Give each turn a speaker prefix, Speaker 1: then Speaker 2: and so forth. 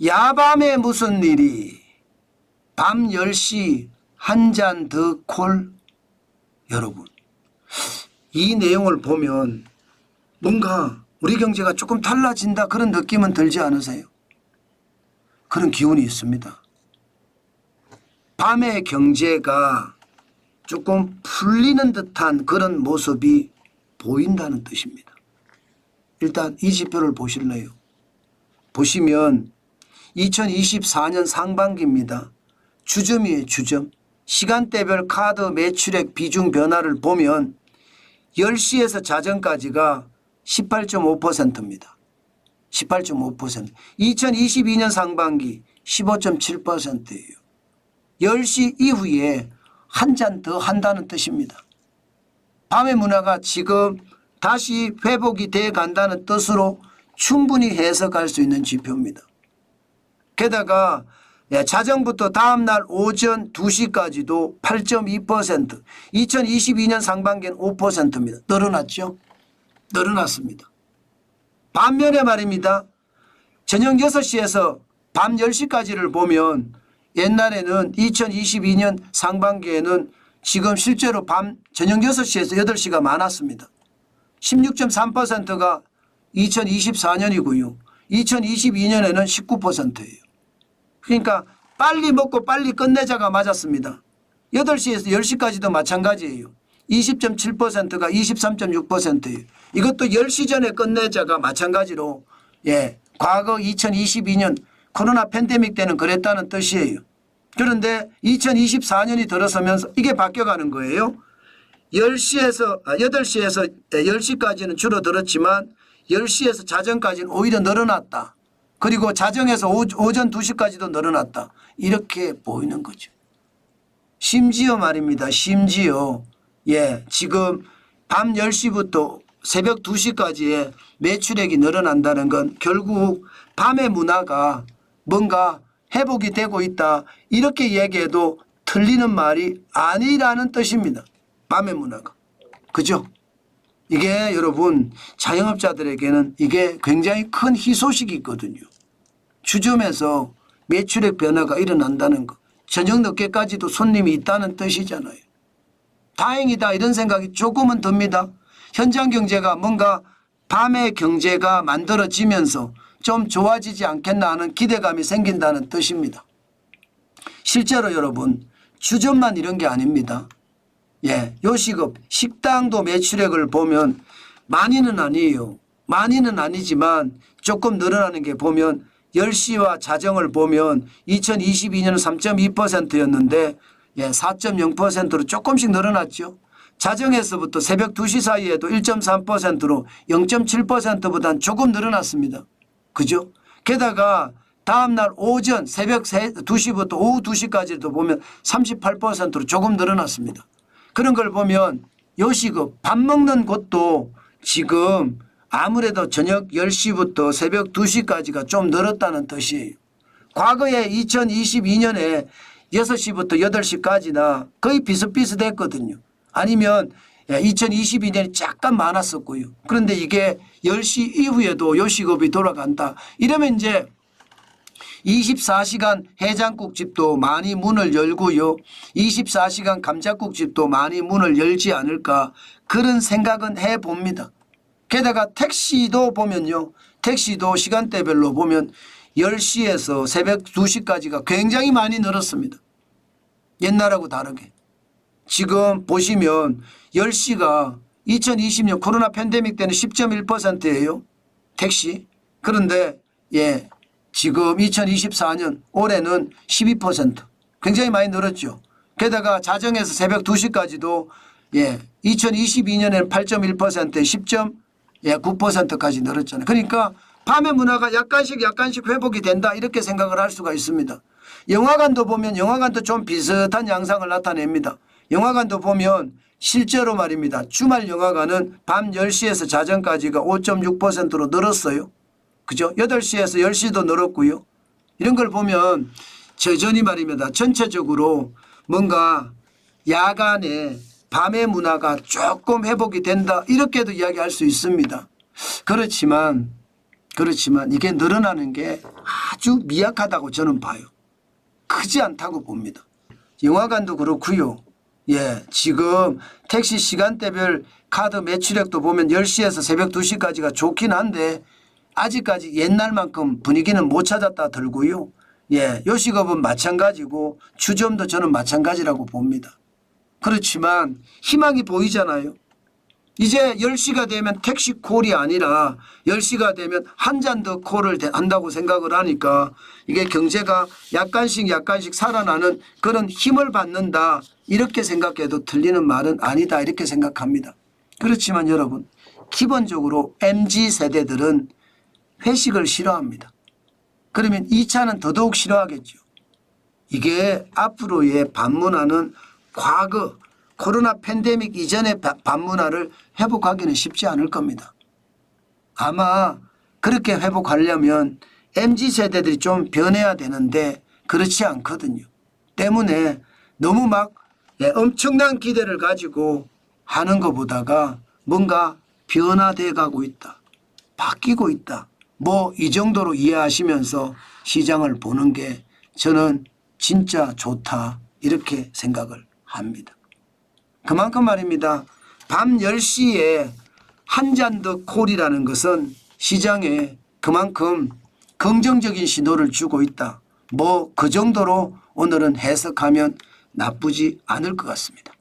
Speaker 1: 야밤에 무슨 일이 밤 10시 한 잔 더 콜. 여러분 이 내용을 보면 뭔가 우리 경제가 조금 달라진다 그런 느낌은 들지 않으세요? 그런 기운이 있습니다. 밤의 경제가 조금 풀리는 듯한 그런 모습이 보인다는 뜻입니다. 일단 이 지표를 보실래요? 보시면 2024년 상반기입니다. 주점이에요. 주점. 시간대별 카드 매출액 비중 변화를 보면 10시에서 자정까지가 18.5%입니다. 18.5%. 2022년 상반기 15.7%예요. 10시 이후에 한 잔 더 한다는 뜻입니다. 밤의 문화가 지금 다시 회복이 돼 간다는 뜻으로 충분히 해석할 수 있는 지표입니다. 게다가 자정부터 다음날 오전 2시까지도 8.2%, 2022년 상반기는 5%입니다. 늘어났죠? 늘어났습니다. 반면에 말입니다. 저녁 6시에서 밤 10시까지를 보면 옛날에는 2022년 상반기에는 지금 실제로 밤 저녁 6시에서 8시가 많았습니다. 16.3%가 2024년이고요. 2022년에는 19%예요. 그러니까 빨리 먹고 빨리 끝내자가 맞았습니다. 8시에서 10시까지도 마찬가지예요. 20.7%가 23.6%예요. 이것도 10시 전에 끝내자가 마찬가지로 과거 2022년 코로나 팬데믹 때는 그랬다는 뜻이에요. 그런데 2024년이 들어서면서 이게 바뀌어가는 거예요. 8시에서 10시까지는 줄어들었지만 10시에서 자정까지는 오히려 늘어났다. 그리고 자정에서 오전 2시까지도 늘어났다. 이렇게 보이는 거죠. 심지어 말입니다. 심지어 지금 밤 10시부터 새벽 2시까지의 매출액이 늘어난다는 건 결국 밤의 문화가 뭔가 회복이 되고 있다. 이렇게 얘기해도 틀리는 말이 아니라는 뜻입니다. 밤의 문화가. 그죠? 이게 여러분 자영업자들에게는 이게 굉장히 큰 희소식이 있거든요. 주점에서 매출액 변화가 일어난다는 거. 저녁 늦게까지도 손님이 있다는 뜻이잖아요. 다행이다 이런 생각이 조금은 듭니다. 현장 경제가 뭔가 밤의 경제가 만들어지면서 좀 좋아지지 않겠나 하는 기대감이 생긴다는 뜻입니다. 실제로 여러분 주점만 이런 게 아닙니다. 요식업, 식당도 매출액을 보면 많이는 아니에요. 많이는 아니지만 조금 늘어나는 게 보면 10시와 자정을 보면 2022년은 3.2%였는데 4.0%로 조금씩 늘어났죠. 자정에서부터 새벽 2시 사이에도 1.3%로 0.7%보다는 조금 늘어났습니다. 그죠? 게다가 다음날 오전 새벽 2시부터 오후 2시까지도 보면 38%로 조금 늘어났습니다. 그런 걸 보면 요식업 밥 먹는 곳도 지금 아무래도 저녁 10시부터 새벽 2시까지가 좀 늘었다는 뜻이에요. 과거에 2022년에 6시부터 8시까지나 거의 비슷비슷했거든요. 아니면 2022년에 잠깐 많았었고요. 그런데 이게 10시 이후에도 요식업이 돌아간다. 이러면 이제 24시간 해장국집도 많이 문을 열고요. 24시간 감자국집도 많이 문을 열지 않을까 그런 생각은 해봅니다. 게다가 택시도 보면요. 택시도 시간대별로 보면 10시에서 새벽 2시까지가 굉장히 많이 늘었습니다. 옛날하고 다르게. 지금 보시면 10시가 2020년 코로나 팬데믹 때는 10.1%예요. 택시. 그런데 지금 2024년 올해는 12%. 굉장히 많이 늘었죠. 게다가 자정에서 새벽 2시까지도 2022년에는 8.1%에 10.9%까지 늘었잖아요. 그러니까 밤의 문화가 약간씩 회복이 된다 이렇게 생각을 할 수가 있습니다. 영화관도 보면 영화관도 좀 비슷한 양상을 나타냅니다. 영화관도 보면 실제로 말입니다. 주말 영화관은 밤 10시에서 자정까지가 5.6%로 늘었어요. 그죠? 8시에서 10시도 늘었고요. 이런 걸 보면 여전히 말입니다. 전체적으로 뭔가 야간에 밤의 문화가 조금 회복이 된다 이렇게도 이야기할 수 있습니다. 그렇지만 이게 늘어나는 게 아주 미약하다고 저는 봐요. 크지 않다고 봅니다. 영화관도 그렇고요. 예, 지금 택시 시간대별 카드 매출액도 보면 10시에서 새벽 2시까지가 좋긴 한데 아직까지 옛날만큼 분위기는 못 찾았다 들고요. 예, 요식업은 마찬가지고 주점도 저는 마찬가지라고 봅니다. 그렇지만 희망이 보이잖아요. 이제 10시가 되면 택시 콜이 아니라 10시가 되면 한 잔 더 콜을 한다고 생각을 하니까 이게 경제가 약간씩 살아나는 그런 힘을 받는다. 이렇게 생각해도 틀리는 말은 아니다. 이렇게 생각합니다. 그렇지만 여러분, 기본적으로 MZ세대들은 회식을 싫어합니다. 그러면 2차는 더더욱 싫어하겠죠. 이게 앞으로의 밤문화는 과거 코로나 팬데믹 이전의 밤문화를 회복하기는 쉽지 않을 겁니다. 아마 그렇게 회복하려면 MZ세대들이 좀 변해야 되는데 그렇지 않거든요. 때문에 너무 막 엄청난 기대를 가지고 하는 것보다가 뭔가 변화돼 가고 있다. 바뀌고 있다. 뭐 이 정도로 이해하시면서 시장을 보는 게 저는 진짜 좋다. 이렇게 생각을 합니다. 그만큼 말입니다. 밤 10시에 한 잔 더 콜이라는 것은 시장에 그만큼 긍정적인 신호를 주고 있다. 뭐 그 정도로 오늘은 해석하면 나쁘지 않을 것 같습니다.